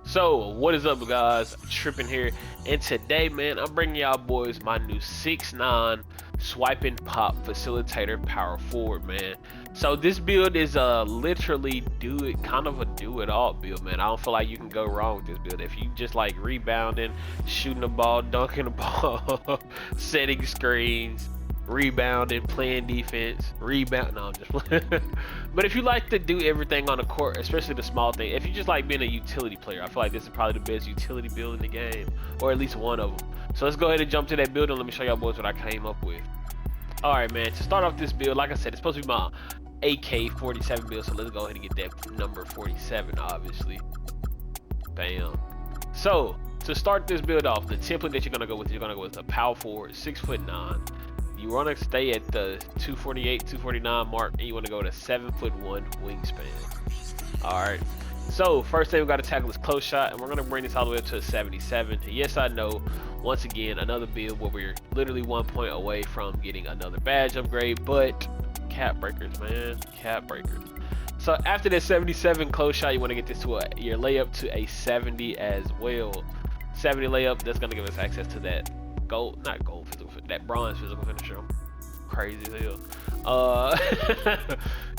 So what is up, guys? Tripping here, and today, man, I'm bringing y'all boys my new 6'9" swiping pop facilitator power forward, man. So this build is literally kind of a do it all build, man. I don't feel like you can go wrong with this build. If you just like rebounding, shooting the ball, dunking the ball, setting screens, rebounding, playing defense, no, I'm just playing. But if you like to do everything on the court, especially the small thing, if you just like being a utility player, I feel like this is probably the best utility build in the game, or at least one of them. So let's go ahead and jump to that build and let me show y'all boys what I came up with. All right, man, to start off this build, like I said, it's supposed to be my AK-47 build, so let's go ahead and get that number 47, obviously. Bam. So to start this build off, the template that you're gonna go with a power forward, 6'9". You want to stay at the 248, 249 mark, and you want to go to 7'1" wingspan. All right. So first thing we got to tackle is close shot, and we're gonna bring this all the way up to a 77. And yes, I know. Once again, another build where we're literally 1 point away from getting another badge upgrade, but Capbreakers, man, Capbreakers. So after that 77 close shot, you want to get this to your layup to a 70 as well. 70 layup, that's gonna give us access to that that bronze physical finisher. I'm crazy as hell.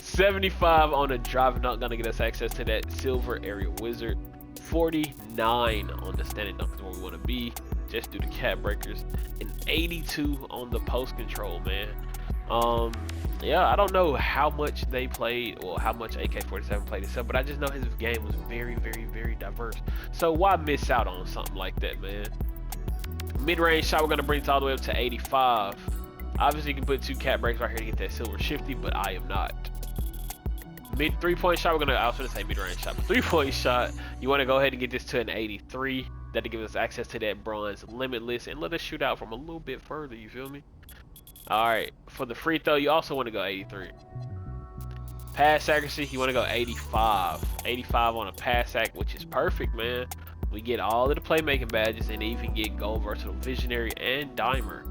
75 on the drive dunk, gonna get us access to that silver area wizard. 49 on the standing dunk is where we want to be, just do the cap breakers. And 82 on the post control, man. Yeah, I don't know how much they played or how much AK-47 played itself, but I just know his game was very, very, very diverse. So why miss out on something like that, man? Mid-range shot, we're going to bring it all the way up to 85. Obviously, you can put 2 cap breaks right here to get that silver shifty, but I am not. Mid 3-point shot, I was going to say mid-range shot, but 3-point shot, you want to go ahead and get this to an 83. That'll give us access to that bronze limitless and let us shoot out from a little bit further, you feel me? Alright, for the free throw, you also want to go 83. Pass accuracy, you want to go 85. 85 on a pass act, which is perfect, man. We get all of the playmaking badges and even get gold versatile visionary and dimer.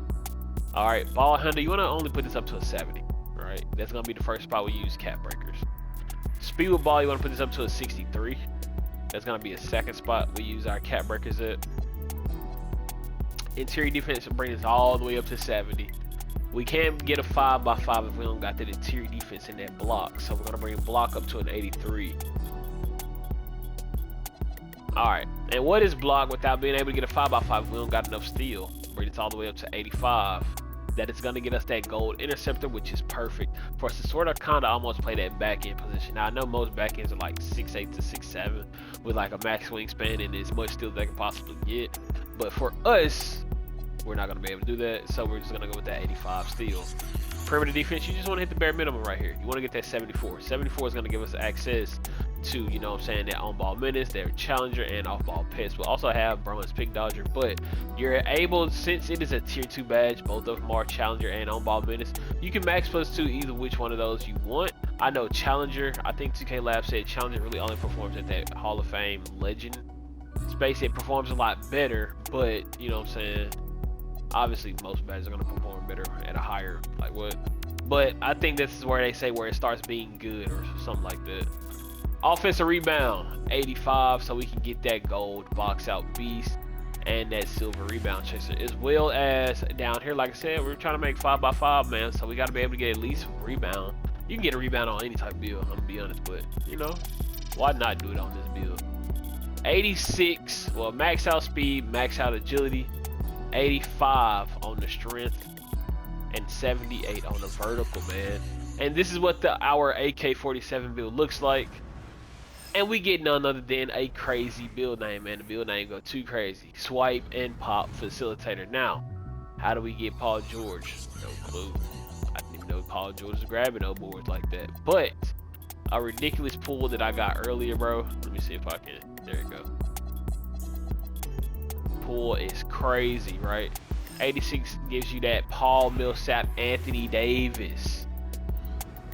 All right, ball handle, you want to only put this up to a 70. All right, that's gonna be the first spot we use cap breakers. Speed with ball, you want to put this up to a 63. That's gonna be a second spot we use our cap breakers at. Interior defense will bring us all the way up to 70. We can't get a 5x5 if we don't got that interior defense in that block, so we're gonna bring block up to an 83. Alright, and what is block without being able to get a 5x5 if we don't got enough steal? Bring it all the way up to 85. That is going to get us that Gold Interceptor, which is perfect for us to sort of kind of almost play that back end position. Now, I know most back ends are like 6'8 to 6'7 with like a max wingspan and as much steal as they can possibly get. But for us, we're not going to be able to do that, so we're just going to go with that 85 steal. Perimeter defense, you just want to hit the bare minimum right here. You want to get that 74. 74 is going to give us access to, you know what I'm saying, that on-ball menace, their challenger, and off-ball pets. We'll also have bronze pick dodger, but you're able, since it is a tier 2 badge, both of them are challenger and on-ball menace, you can max +2 either which one of those you want. I know challenger, I think 2K Lab said challenger really only performs at that Hall of Fame legend space. It performs a lot better, but you know what I'm saying, obviously most badges are going to perform better at a higher, like what, but I think this is where they say where it starts being good or something like that. Offensive rebound, 85, so we can get that gold box out beast and that silver rebound chaser, as well as down here, like I said, we're trying to make 5x5, man, so we got to be able to get at least a rebound. You can get a rebound on any type of build, I'm gonna be honest, but you know, why not do it on this build? 86, well, max out speed, max out agility, 85 on the strength, and 78 on the vertical, man. And this is what our AK-47 build looks like. And we get none other than a crazy build name, man. The build name go too crazy. Swipe and Pop Facilitator. Now, how do we get Paul George? No clue. I didn't even know Paul George was grabbing no boards like that. But a ridiculous pull that I got earlier, bro. Let me see if I can. There you go. Pull is crazy, right? 86 gives you that Paul Millsap, Anthony Davis.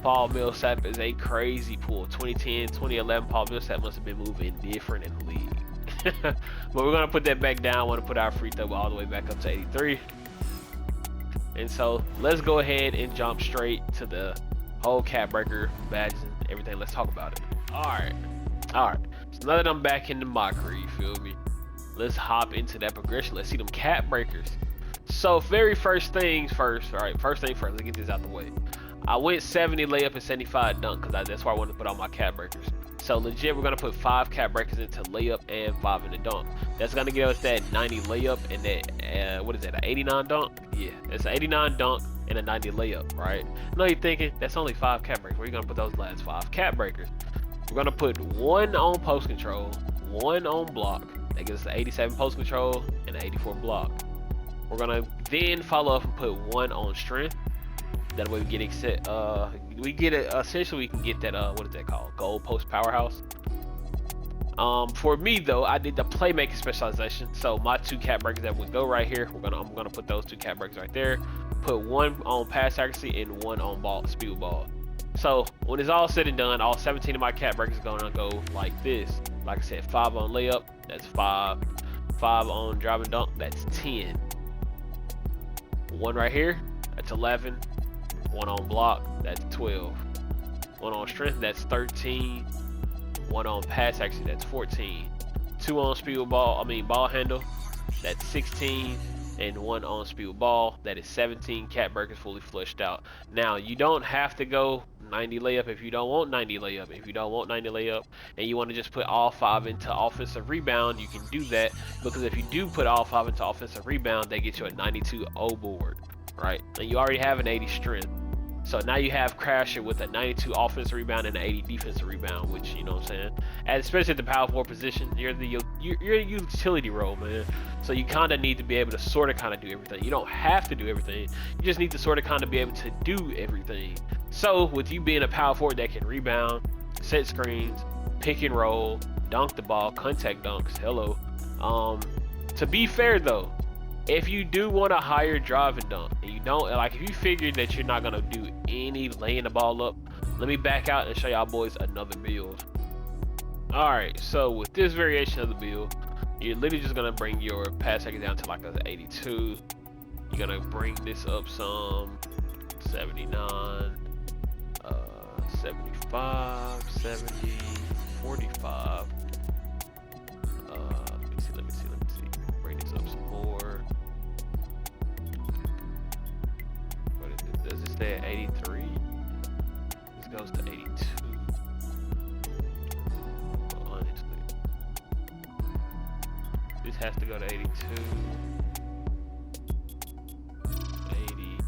Paul Millsap is a crazy pull. 2010, 2011, Paul Millsap must have been moving different in the league. But we're going to put that back down. I want to put our free throw all the way back up to 83. And so let's go ahead and jump straight to the whole cap breaker badges and everything. Let's talk about it. All right. So now that I'm back in the mockery, you feel me? Let's hop into that progression. Let's see them cap breakers. So very first things first, all right, first thing first, let's get this out the way. I went 70 layup and 75 dunk because that's where I wanted to put all my cap breakers. So legit, we're gonna put 5 cap breakers into layup and 5 in the dunk. That's gonna give us that 90 layup and that, what is that, an 89 dunk? Yeah, it's an 89 dunk and a 90 layup, right? I know you're thinking, that's only 5 cap breakers. Where you gonna put those last 5 cap breakers? We're gonna put 1 on post control, 1 on block. That gives us an 87 post control and an 84 block. We're gonna then follow up and put 1 on strength. That way we get essentially we can get that what is that called? Gold post powerhouse. For me though, I did the playmaking specialization. So my 2 cap breakers that would go right here, I'm gonna put those 2 cap breakers right there. Put 1 on pass accuracy and 1 on speed ball. So when it's all said and done, all 17 of my cap breakers are gonna go like this. Like I said, 5 on layup, that's 5. 5 on drive and dunk, that's 10. 1 right here, that's 11. 1 on block, that's 12. 1 on strength, that's 13. 1 on pass accuracy, that's 14. 2 on ball handle, that's 16. And 1 on speed ball, that is 17 cap breakers fully flushed out. Now you don't have to go 90 layup if you don't want 90 layup. If you don't want 90 layup and you want to just put all 5 into offensive rebound, you can do that, because if you do put all 5 into offensive rebound, they get you a 92 O board, right? And you already have an 80 strength. So now you have Crasher with a 92 offensive rebound and an 80 defensive rebound, which, you know what I'm saying, and especially at the power forward position, you're a utility role, man. So you kind of need to be able to sort of kind of do everything. You don't have to do everything. You just need to sort of kind of be able to do everything. So with you being a power forward that can rebound, set screens, pick and roll, dunk the ball, contact dunks, hello. To be fair though, if you do want a higher drive and dunk, and you don't, like, if you figure that you're not gonna do any laying the ball up, let me back out and show y'all boys another build. Alright, so with this variation of the build, you're literally just gonna bring your pass accuracy down to like an 82. You're gonna bring this up some 79, 75, 70, 45. Let me see. Bring this up some more. What is it? Does it stay at 83? This goes to 82. Honestly, this has to go to 82. 80.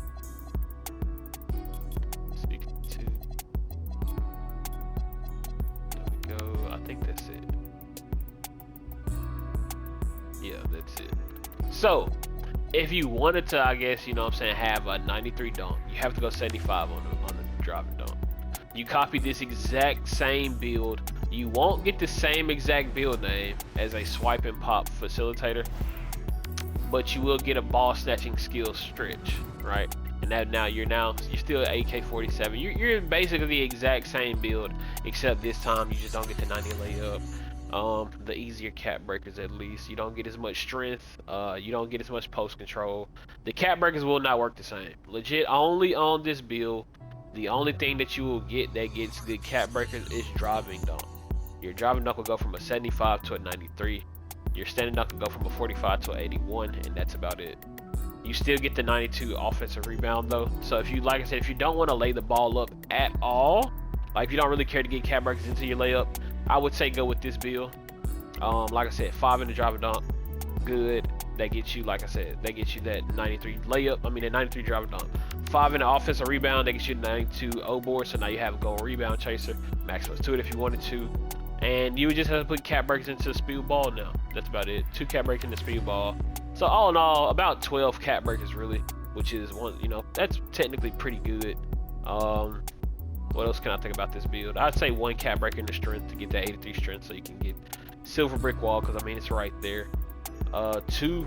62. There we go. I think that's it. Yeah, that's it. So if you wanted to, I guess, you know what I'm saying, have a 93 dunk, you have to go 75 on the drive and dunk. You copy this exact same build. You won't get the same exact build name as a swipe and pop facilitator, but you will get a ball snatching skill stretch, right? And that now you're still at AK-47. You're basically the exact same build, except this time you just don't get the 90 layup. The easier cap breakers, at least you don't get as much strength, you don't get as much post control. The cap breakers will not work the same. Legit, only on this build, the only thing that you will get that gets good cap breakers is driving dunk. Your driving dunk will go from a 75 to a 93. Your standing dunk will go from a 45 to an 81, and that's about it. You still get the 92 offensive rebound though. So if you, like I said, if you don't want to lay the ball up at all, like if you don't really care to get cap breakers into your layup, I would say go with this build. Like I said, 5 in the drive and dunk, good. That gets you, like I said, that gets you that 93 layup. I mean, that 93 drive and dunk. 5 in the offensive rebound, that gets you the 92 O board. So now you have a gold rebound chaser, max plus 2 if you wanted to, and you would just have to put cap breakers into the speed ball now. That's about it. 2 cap breakers in the speed ball. So all in all, about 12 cap breakers really, which is one, you know, that's technically pretty good. What else can I think about this build? I'd say 1 cap breaker in the strength to get that 83 strength, so you can get silver brick wall, because I mean it's right there. 2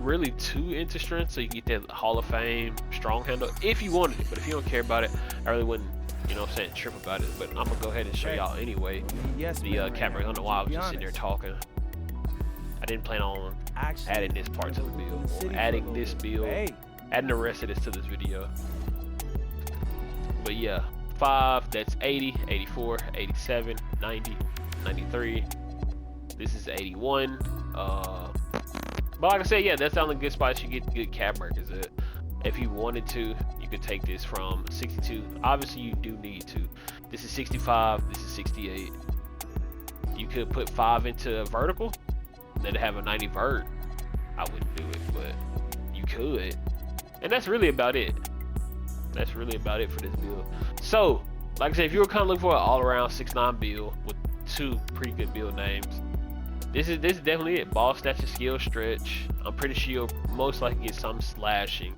into strength, so you get that Hall of Fame strong handle if you wanted it. But if you don't care about it, I really wouldn't, you know what I'm saying, trip about it. But I'm gonna go ahead and show y'all anyway. Yes, the cap breaker. I don't know why I was just sitting there talking. I didn't plan on adding this part to the build, or adding this build, adding the rest of this to this video. But yeah, 5, that's 80, 84, 87, 90, 93, This is 81. But like I said, yeah, that's the only good spots you get good Capbreakers at. If you wanted to, you could take this from 62. Obviously, you do need to. This is 65. This is 68. You could put 5 into vertical, and then have a 90 vert. I wouldn't do it, but you could. And that's really about it. That's really about it for this build. So, like I said, if you were kind of looking for an all-around 6'9" build with 2 pretty good build names, this is definitely it. Ball snatching, skill, stretch. I'm pretty sure you'll most likely get some slashing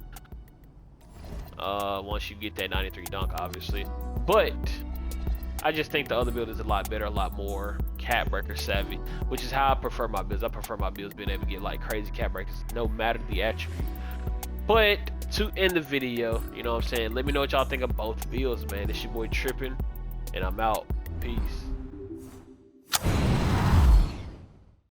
once you get that 93 dunk, obviously. But I just think the other build is a lot better, a lot more Capbreaker savvy, which is how I prefer my builds. I prefer my builds being able to get like crazy Capbreakers, no matter the attribute. But to end the video, you know what I'm saying, let me know what y'all think of both builds, man. It's your boy Trippin', and I'm out. Peace.